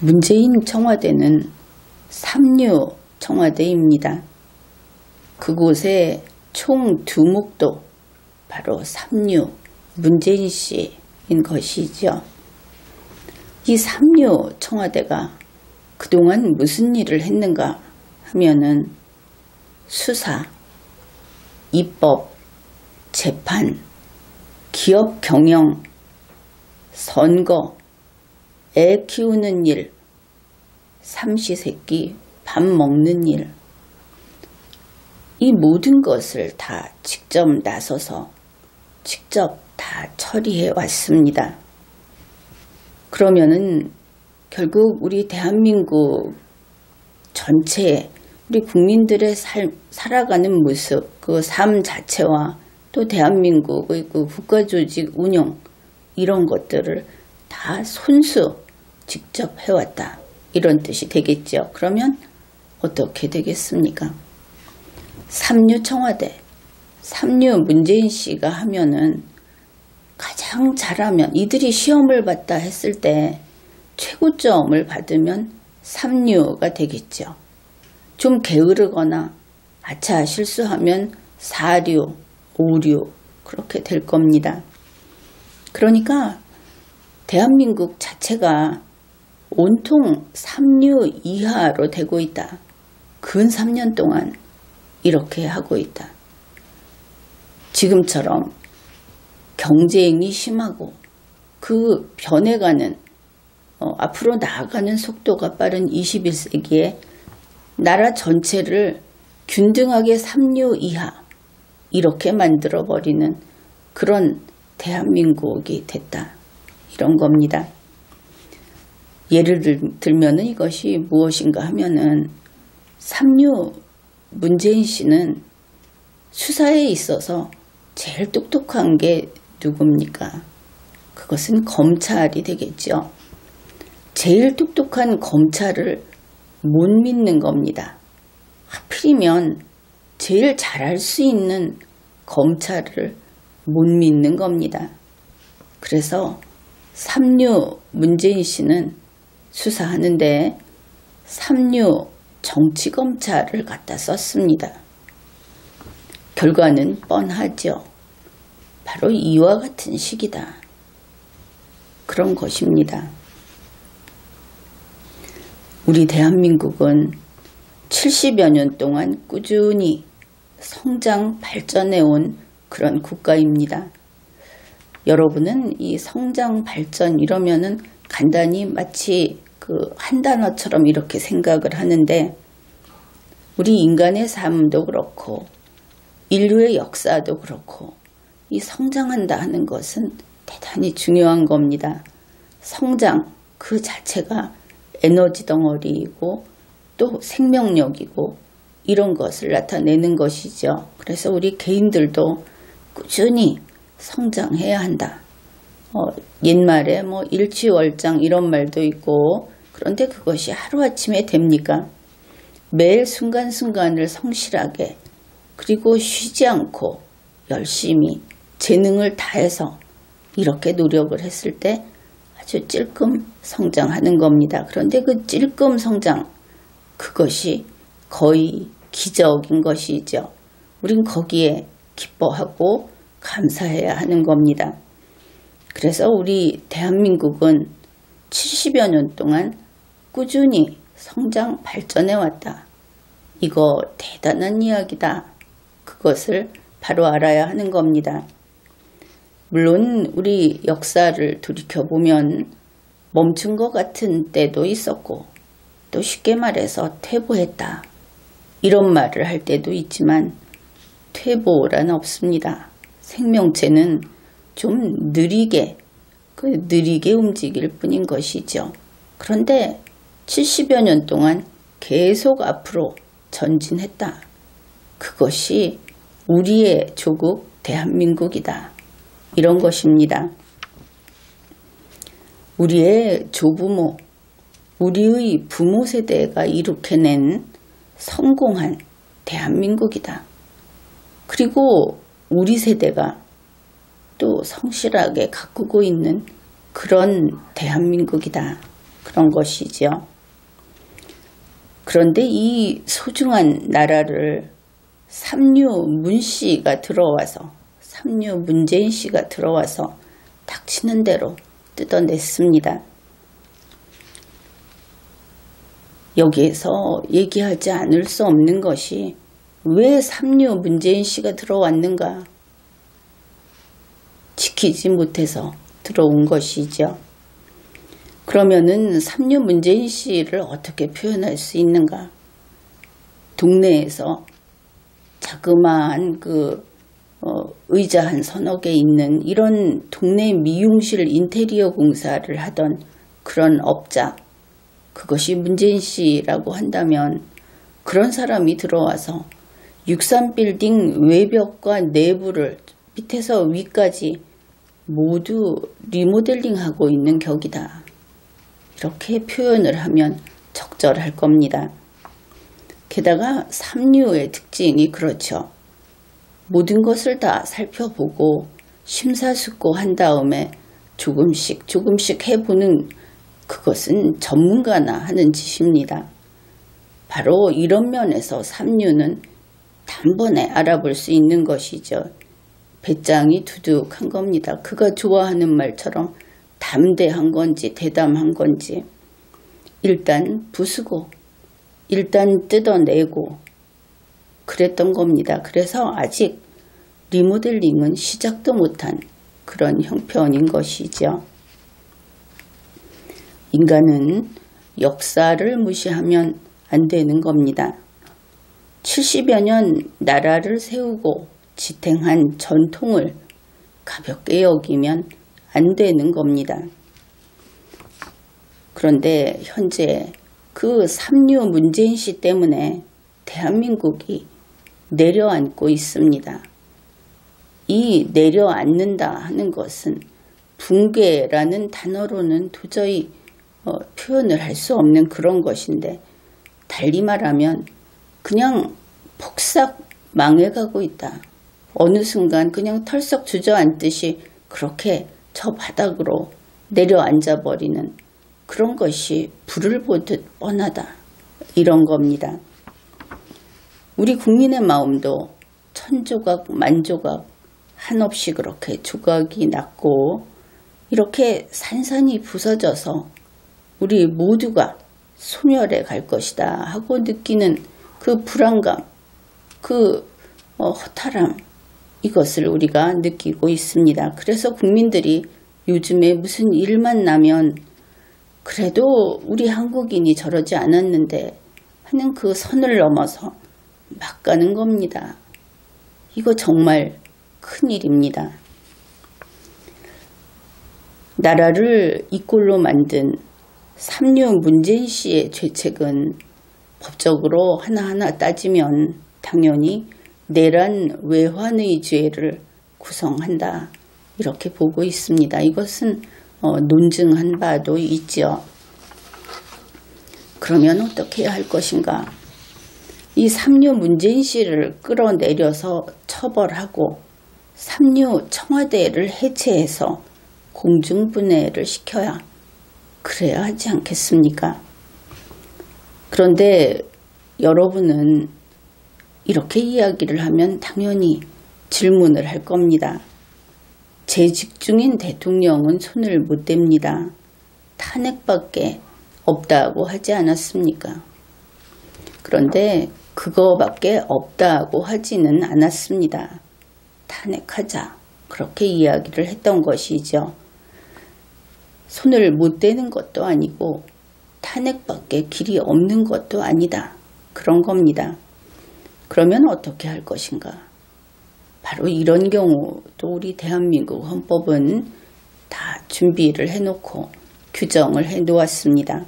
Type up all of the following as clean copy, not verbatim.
문재인 청와대는 삼류 청와대입니다. 그곳의 총 두목도 바로 삼류 문재인 씨인 것이죠. 이 삼류 청와대가 그동안 무슨 일을 했는가 하면은 수사, 입법, 재판, 기업 경영, 선거, 애 키우는 일, 삼시세끼 밥 먹는 일, 이 모든 것을 다 직접 나서서 직접 다 처리해 왔습니다. 그러면은 결국 우리 대한민국 전체에 우리 국민들의 살아가는 모습, 그 삶 자체와 또 대한민국의 그 국가조직 운영, 이런 것들을 다 손수 직접 해왔다, 이런 뜻이 되겠죠. 그러면 어떻게 되겠습니까? 삼류 청와대, 삼류 문재인 씨가 하면은 가장 잘하면, 이들이 시험을 봤다 했을 때 최고점을 받으면 삼류가 되겠죠. 좀 게으르거나 아차 실수하면 사류, 오류, 그렇게 될 겁니다. 그러니까 대한민국 자체가 온통 삼류 이하로 되고 있다. 근 3년 동안 이렇게 하고 있다. 지금처럼 경쟁이 심하고 그 변해가는 앞으로 나아가는 속도가 빠른 21세기에 나라 전체를 균등하게 삼류 이하 이렇게 만들어버리는 그런 대한민국이 됐다, 이런 겁니다. 예를 들면 이것이 무엇인가 하면은 삼류 문재인 씨는 수사에 있어서 제일 똑똑한 게 누굽니까? 그것은 검찰이 되겠죠. 제일 똑똑한 검찰을 못 믿는 겁니다. 하필이면 제일 잘할 수 있는 검찰을 못 믿는 겁니다. 그래서 삼류 문재인 씨는 수사하는데 삼류 정치검찰을 갖다 썼습니다. 결과는 뻔하죠. 바로 이와 같은 식이다, 그런 것입니다. 우리 대한민국은 70여 년 동안 꾸준히 성장 발전해 온 그런 국가입니다. 여러분은 이 성장 발전 이러면은 간단히 마치 그 한 단어처럼 이렇게 생각을 하는데, 우리 인간의 삶도 그렇고 인류의 역사도 그렇고 이 성장한다 하는 것은 대단히 중요한 겁니다. 성장 그 자체가 에너지 덩어리이고 또 생명력이고 이런 것을 나타내는 것이죠. 그래서 우리 개인들도 꾸준히 성장해야 한다. 옛말에 뭐 일취월장 이런 말도 있고, 그런데 그것이 하루아침에 됩니까? 매일 순간순간을 성실하게, 그리고 쉬지 않고 열심히 재능을 다해서 이렇게 노력을 했을 때 아주 찔끔 성장하는 겁니다. 그런데 그 찔끔 성장, 그것이 거의 기적인 것이죠. 우린 거기에 기뻐하고 감사해야 하는 겁니다. 그래서 우리 대한민국은 70여 년 동안 꾸준히 성장 발전해 왔다. 이거 대단한 이야기다. 그것을 바로 알아야 하는 겁니다. 물론 우리 역사를 돌이켜보면 멈춘 것 같은 때도 있었고, 또 쉽게 말해서 퇴보했다, 이런 말을 할 때도 있지만 퇴보란 없습니다. 생명체는 좀 느리게 움직일 뿐인 것이죠. 그런데 70여 년 동안 계속 앞으로 전진했다. 그것이 우리의 조국 대한민국이다, 이런 것입니다. 우리의 조부모, 우리의 부모 세대가 이룩해낸 성공한 대한민국이다. 그리고 우리 세대가 또 성실하게 가꾸고 있는 그런 대한민국이다, 그런 것이지요. 그런데 이 소중한 나라를 삼류 문씨가 들어와서, 삼류 문재인 씨가 들어와서 닥치는 대로 뜯어냈습니다. 여기에서 얘기하지 않을 수 없는 것이 왜 삼류 문재인 씨가 들어왔는가? 지키지 못해서 들어온 것이죠. 그러면은 삼류 문재인 씨를 어떻게 표현할 수 있는가? 동네에서 자그마한 의자 한 서너 개 있는 이런 동네 미용실 인테리어 공사를 하던 그런 업자, 그것이 문재인 씨라고 한다면 그런 사람이 들어와서 63빌딩 외벽과 내부를 밑에서 위까지 모두 리모델링하고 있는 격이다. 이렇게 표현을 하면 적절할 겁니다. 게다가 삼류의 특징이 그렇죠. 모든 것을 다 살펴보고 심사숙고한 다음에 조금씩 해보는, 그것은 전문가나 하는 짓입니다. 바로 이런 면에서 삼류는 단번에 알아볼 수 있는 것이죠. 배짱이 두둑한 겁니다. 그가 좋아하는 말처럼 담대한 건지 대담한 건지 일단 부수고 일단 뜯어내고 그랬던 겁니다. 그래서 아직 리모델링은 시작도 못한 그런 형편인 것이죠. 인간은 역사를 무시하면 안 되는 겁니다. 70여 년 나라를 세우고 지탱한 전통을 가볍게 여기면 안 되는 겁니다. 그런데 현재 그 삼류 문재인 씨 때문에 대한민국이 내려앉고 있습니다. 이 내려앉는다 하는 것은 붕괴라는 단어로는 도저히 표현을 할 수 없는 그런 것인데, 달리 말하면 그냥 폭삭 망해가고 있다. 어느 순간 그냥 털썩 주저앉듯이 그렇게 저 바닥으로 내려앉아 버리는 그런 것이 불을 보듯 뻔하다. 이런 겁니다. 우리 국민의 마음도 천조각 만조각 한없이 그렇게 조각이 났고 이렇게 산산이 부서져서 우리 모두가 소멸해 갈 것이다 하고 느끼는 그 불안감, 그 허탈함, 이것을 우리가 느끼고 있습니다. 그래서 국민들이 요즘에 무슨 일만 나면 그래도 우리 한국인이 저러지 않았는데 하는 그 선을 넘어서 막 가는 겁니다. 이거 정말 큰일입니다. 나라를 이 꼴로 만든 삼류 문재인 씨의 죄책은 법적으로 하나하나 따지면 당연히 내란 외환의 죄를 구성한다. 이렇게 보고 있습니다. 이것은 논증한 바도 있죠. 그러면 어떻게 해야 할 것인가? 이 삼류 문재인 씨를 끌어내려서 처벌하고 삼류 청와대를 해체해서 공중분해를 시켜야 그래야 하지 않겠습니까? 그런데 여러분은 이렇게 이야기를 하면 당연히 질문을 할 겁니다. 재직 중인 대통령은 손을 못 댑니다. 탄핵밖에 없다고 하지 않았습니까? 그런데 그거밖에 없다고 하지는 않았습니다. 탄핵하자, 그렇게 이야기를 했던 것이죠. 손을 못 대는 것도 아니고 탄핵밖에 길이 없는 것도 아니다. 그런 겁니다. 그러면 어떻게 할 것인가? 바로 이런 경우도 우리 대한민국 헌법은 다 준비를 해놓고 규정을 해놓았습니다.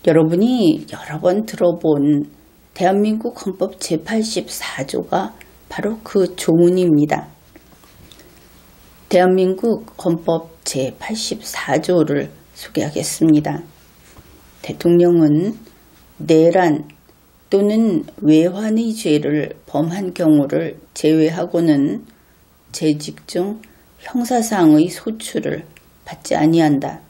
여러분이 여러 번 들어본 대한민국 헌법 제84조가 바로 그 조문입니다. 대한민국 헌법 제84조를 소개하겠습니다. 대통령은 내란 또는 외환의 죄를 범한 경우를 제외하고는 재직 중 형사상의 소출을 받지 아니한다.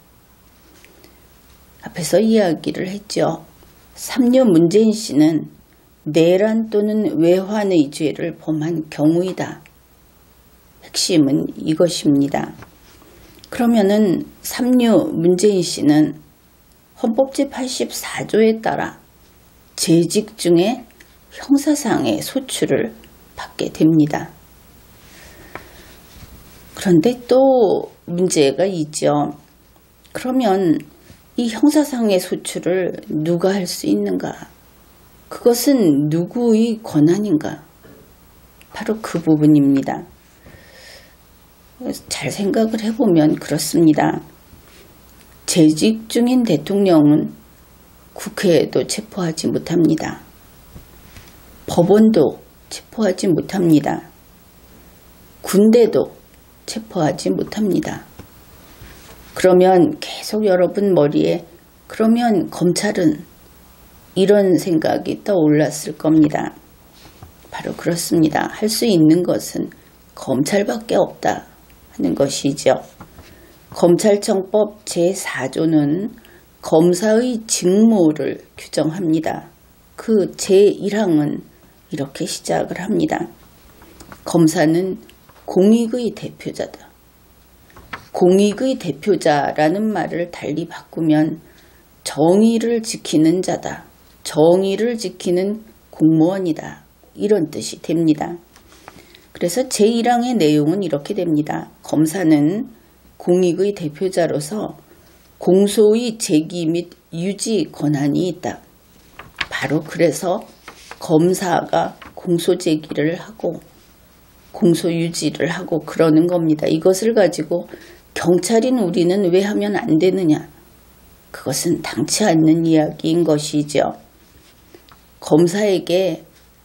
앞에서 이야기를 했죠. 삼류 문재인 씨는 내란 또는 외환의 죄를 범한 경우이다. 핵심은 이것입니다. 그러면은 삼류 문재인 씨는 헌법 제84조에 따라 재직 중에 형사상의 소출을 받게 됩니다. 그런데 또 문제가 있죠. 그러면 이 형사상의 소출을 누가 할 수 있는가? 그것은 누구의 권한인가? 바로 그 부분입니다. 잘 생각을 해보면 그렇습니다. 재직 중인 대통령은 국회에도 체포하지 못합니다. 법원도 체포하지 못합니다. 군대도 체포하지 못합니다. 그러면 계속 여러분 머리에 그러면 검찰은 이런 생각이 떠올랐을 겁니다. 바로 그렇습니다. 할 수 있는 것은 검찰밖에 없다 하는 것이죠. 검찰청법 제4조는 검사의 직무를 규정합니다. 그 제1항은 이렇게 시작을 합니다. 검사는 공익의 대표자다. 공익의 대표자라는 말을 달리 바꾸면 정의를 지키는 자다. 정의를 지키는 공무원이다. 이런 뜻이 됩니다. 그래서 제1항의 내용은 이렇게 됩니다. 검사는 공익의 대표자로서 공소의 제기 및 유지 권한이 있다. 바로 그래서 검사가 공소 제기를 하고 공소 유지를 하고 그러는 겁니다. 이것을 가지고 경찰인 우리는 왜 하면 안 되느냐? 그것은 당치 않는 이야기인 것이죠. 검사에게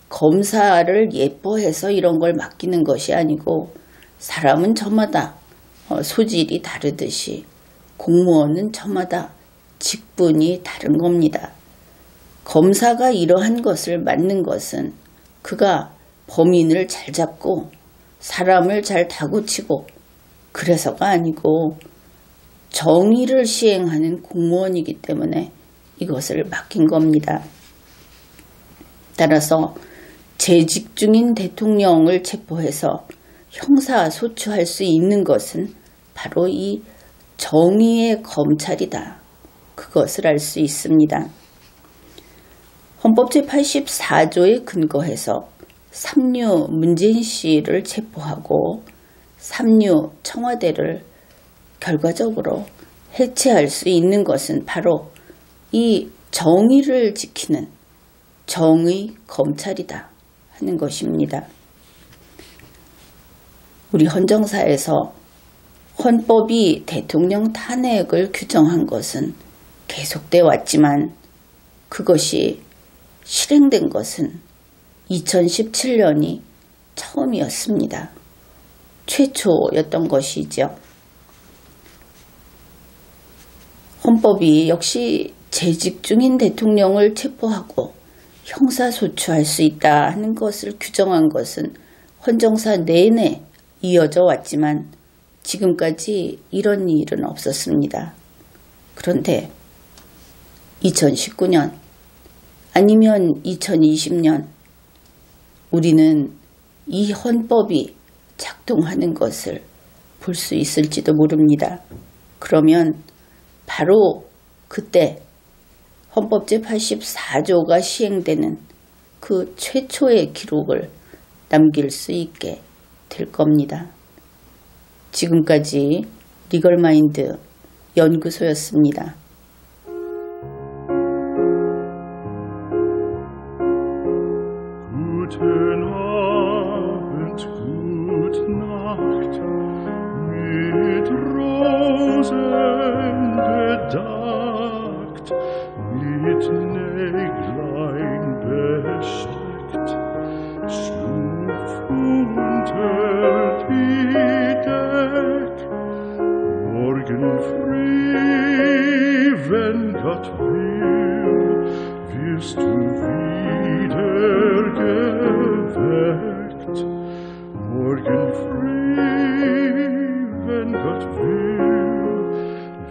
검사를 예뻐해서 이런 걸 맡기는 것이 아니고 사람은 저마다 소질이 다르듯이 공무원은 저마다 직분이 다른 겁니다. 검사가 이러한 것을 맡는 것은 그가 범인을 잘 잡고 사람을 잘 다구치고 그래서가 아니고 정의를 시행하는 공무원이기 때문에 이것을 맡긴 겁니다. 따라서 재직 중인 대통령을 체포해서 형사소추할 수 있는 것은 바로 이 정의의 검찰이다. 그것을 알 수 있습니다. 헌법 제84조에 근거해서 삼류 문재인 씨를 체포하고 삼류 청와대를 결과적으로 해체할 수 있는 것은 바로 이 정의를 지키는 정의 검찰이다 하는 것입니다. 우리 헌정사에서 헌법이 대통령 탄핵을 규정한 것은 계속돼 왔지만 그것이 실행된 것은 2017년이 처음이었습니다. 최초였던 것이죠. 헌법이 역시 재직 중인 대통령을 체포하고 형사소추할 수 있다 하는 것을 규정한 것은 헌정사 내내 이어져 왔지만 지금까지 이런 일은 없었습니다. 그런데 2019년 아니면 2020년 우리는 이 헌법이 작동하는 것을 볼 수 있을지도 모릅니다. 그러면 바로 그때 헌법 제84조가 시행되는 그 최초의 기록을 남길 수 있게 될 겁니다. 지금까지 리걸마인드 연구소였습니다. Guten Abend, gute Nacht, mit Rosen bedeckt, mit Näglein besteckt, schlupf unter die Deck, morgen früh, wenn Gott will, wirst du wieder geweckt. Morgen früh, wenn Gott will,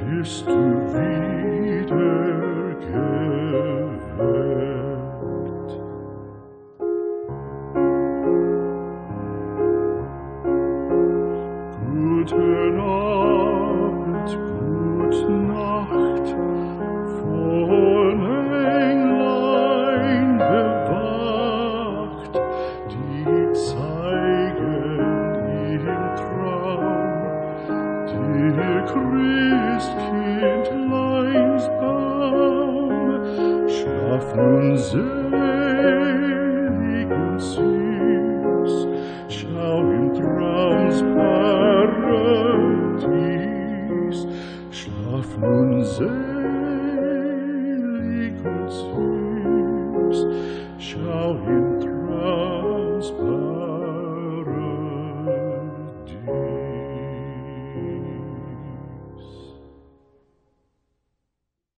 wirst du wieder Guten Abend, gute Nacht, von Englein bewacht, die zeigen im Traum der Christkindleins Baum. Schlaf nun selig und süß, schau im Traums Paradies. Schlaf nun selig und süß, schau im